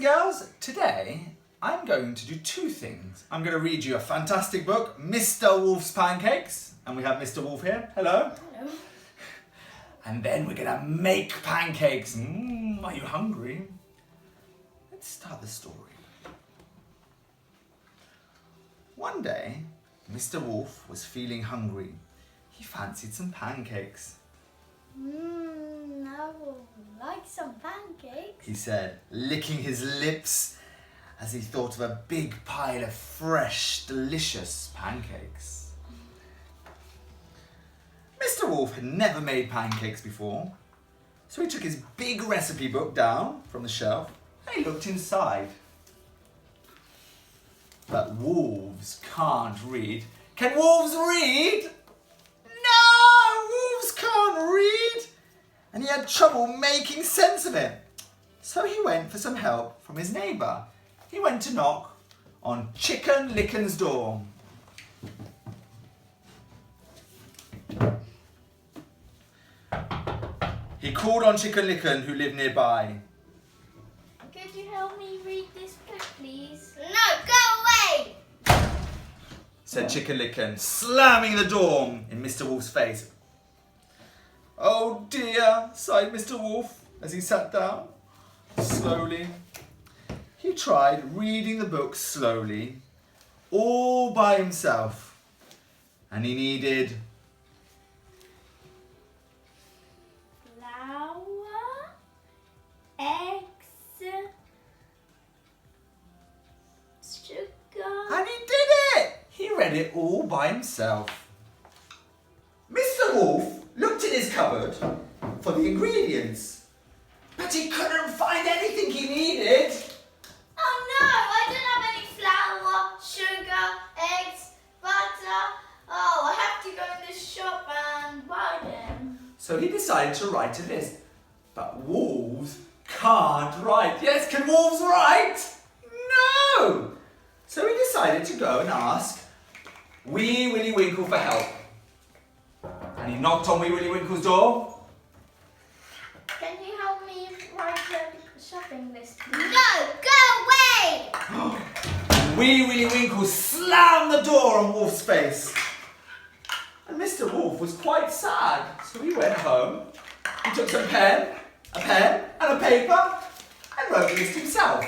and girls, today I'm going to do two things. I'm going to read you a fantastic book, Mr. Wolf's Pancakes, and we have Mr. Wolf here. Hello. Hello. And then we're going to make pancakes. Are you hungry? Let's start the story. One day, Mr. Wolf was feeling hungry. He fancied some pancakes. I would like some pancakes. He said, licking his lips as he thought of a big pile of fresh, delicious pancakes. Mr. Wolf had never made pancakes before, so he took his big recipe book down from the shelf and he looked inside. But wolves can't read. Can wolves read? No, wolves can't read. And he had trouble making sense of it. So he went for some help from his neighbour. He went to knock on Chicken Licken's door. He called on Chicken Licken, who lived nearby. Could you help me read this book, please? No, go away! Said Chicken Licken, slamming the door in Mr. Wolf's face. Oh dear, sighed Mr. Wolf as he sat down. Slowly, he tried reading the book slowly, all by himself. And he needed flour, eggs, sugar. And he did it! He read it all by himself. Mr. Wolf looked in his cupboard for the ingredients, but he couldn't find anything he needed. Oh no, I don't have any flour, sugar, eggs, butter. Oh, I have to go in the shop and buy them. So he decided to write a list. But wolves can't write. Yes, can wolves write? No! So he decided to go and ask Wee Willie Winkle for help. And he knocked on Wee Willie Winkle's door. Can you help me write a shopping list, please? No, go away! Wee Willie Winkle slammed the door on Wolf's face. And Mr. Wolf was quite sad. So he went home, he took some a pen and a paper and wrote the list himself.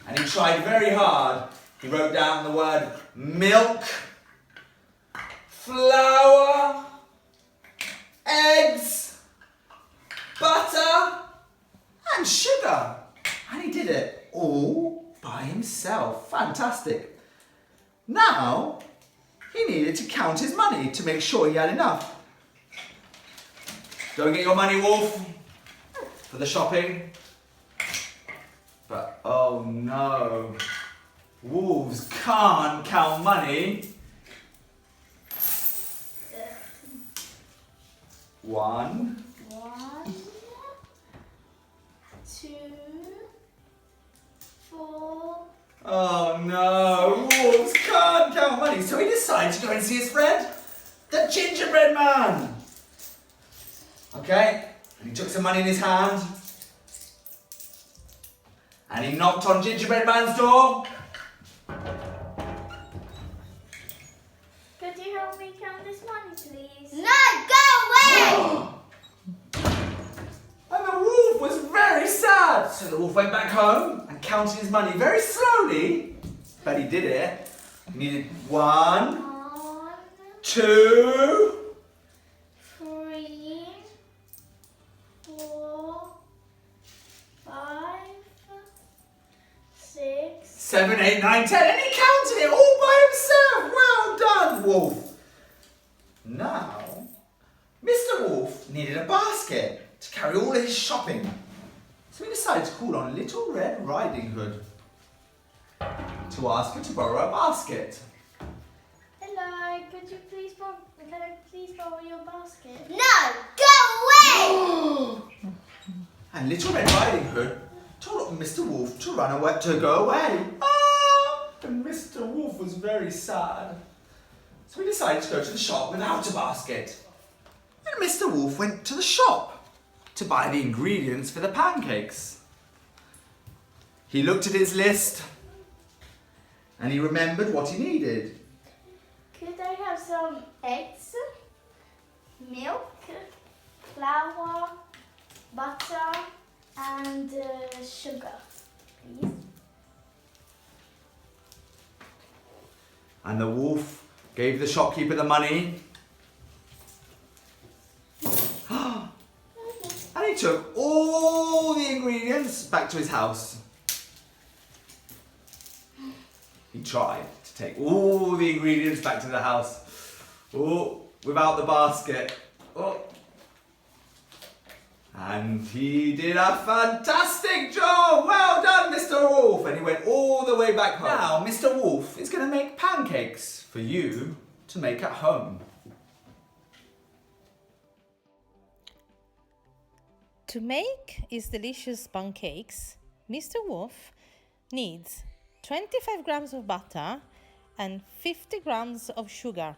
And he tried very hard. He wrote down the word milk, flour, eggs, butter and sugar. And he did it all by himself. Fantastic. Now, he needed to count his money to make sure he had enough. Go and get your money, Wolf, for the shopping. But oh no, wolves can't count money. 1, 1, 2, 4. Oh no, wolves can't count money. So he decided to go and see his friend, the gingerbread man. Okay, and he took some money in his hand. And he knocked on gingerbread man's door. Could you help me count this money, please? No, go away! And the wolf was very sad. So the wolf went back home and counted his money very slowly. But he did it. He needed 1, 1, 2, 3, 4, 5, 6. 7, 8, 9, 10. And he counted it all by himself. Well done, wolf. Now, Mr. Wolf needed a basket to carry all his shopping. So he decided to call on Little Red Riding Hood to ask her to borrow a basket. Hello, could I please borrow your basket? No, go away! And Little Red Riding Hood told Mr. Wolf to run away, to go away. Ah! And Mr. Wolf was very sad. So he decided to go to the shop without a basket. And Mr. Wolf went to the shop to buy the ingredients for the pancakes. He looked at his list and he remembered what he needed. Could I have some eggs, milk, flour, butter, and sugar, please? And the wolf gave the shopkeeper the money. And he took all the ingredients back to his house. He tried to take all the ingredients back to the house. Oh, without the basket. Oh. And he did a fantastic job! Well done, Mr. Wolf! And he went all the way back home. Now, Mr. Wolf is going to make pancakes for you to make at home. To make his delicious pancakes, Mr. Wolf needs 25 grams of butter and 50 grams of sugar.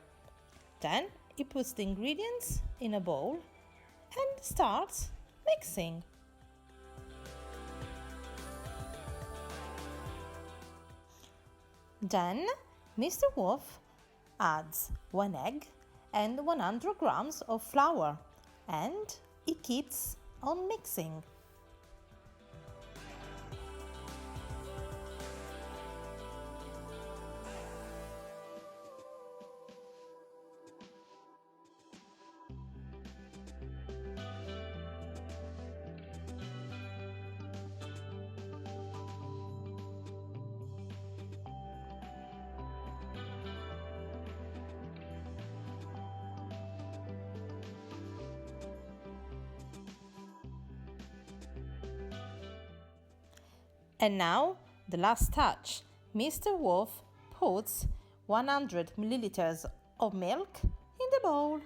Then he puts the ingredients in a bowl and starts mixing. Then Mr. Wolf adds 1 egg and 100 grams of flour, and he keeps on mixing. And now, the last touch. Mr. Wolf puts 100 milliliters of milk in the bowl.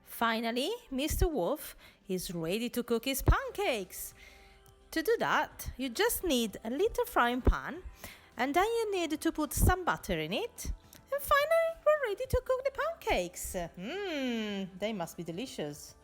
Finally, Mr. Wolf is ready to cook his pancakes. To do that, you just need a little frying pan, and then you need to put some butter in it. And finally, we're ready to cook the pancakes. They must be delicious.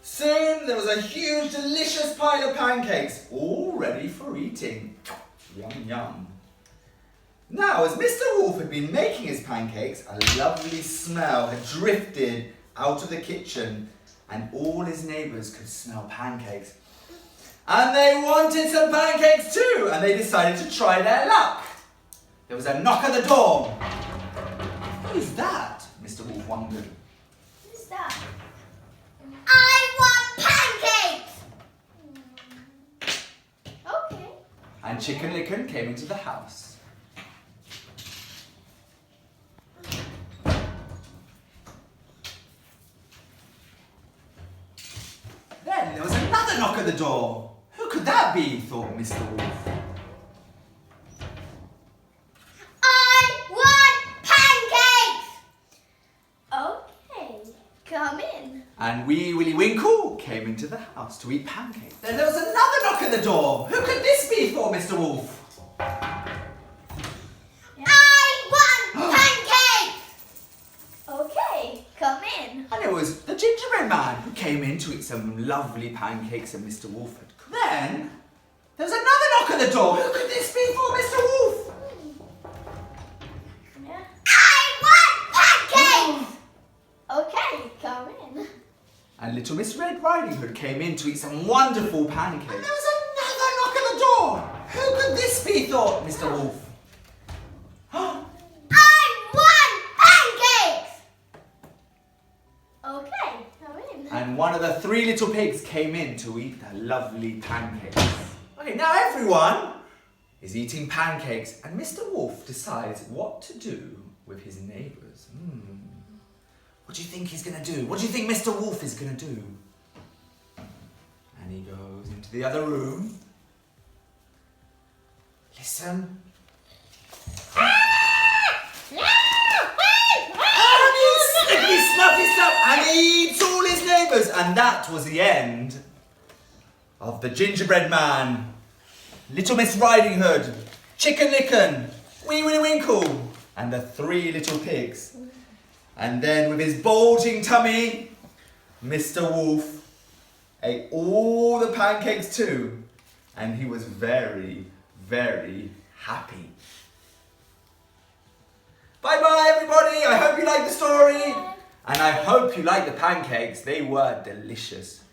Soon there was a huge, delicious pile of pancakes, all ready for eating. Yum, yum. Now, as Mr. Wolf had been making his pancakes, a lovely smell had drifted out of the kitchen, and all his neighbours could smell pancakes. And they wanted some pancakes too, and they decided to try their luck. There was a knock at the door. Who's that? Mr. Wolf wondered. Who's that? I want pancakes! Okay. And Chicken Licken came into the house. Then there was another knock at the door. Who could that be? Thought Mr. Wolf. I want pancakes! Okay, come in. And Wee Willie Winkle came into the house to eat pancakes. Then there was another knock at the door. Who could this be? Thought Mr. Wolf. I want pancakes! Okay, come in. And it was the gingerbread man who came in to eat some lovely pancakes that Mr. Wolf had cooked. Then there was another knock at the door. Who could this be? Thought Mr. Wolf. Yeah. I want pancakes! Okay, come in. And little Miss Red Riding Hood came in to eat some wonderful pancakes. And there was another knock at the door. Who could this be? Thought Mr. Wolf. I want pancakes! Okay, come in. And one of the 3 little pigs came in to eat the lovely pancakes. Okay, now everyone is eating pancakes, and Mr. Wolf decides what to do with his neighbours. What do you think he's going to do? What do you think Mr. Wolf is going to do? And he goes into the other room, Listen. Snippy, snappy, snap, and he eats all his neighbours. And that was the end of the gingerbread man, Little Miss Riding Hood, Chicken Licken, Wee Willie Winkle, and the 3 little pigs. And then with his bulging tummy, Mr. Wolf ate all the pancakes too. And he was very, very happy. Bye-bye, everybody. I hope you liked the story. And I hope you liked the pancakes. They were delicious.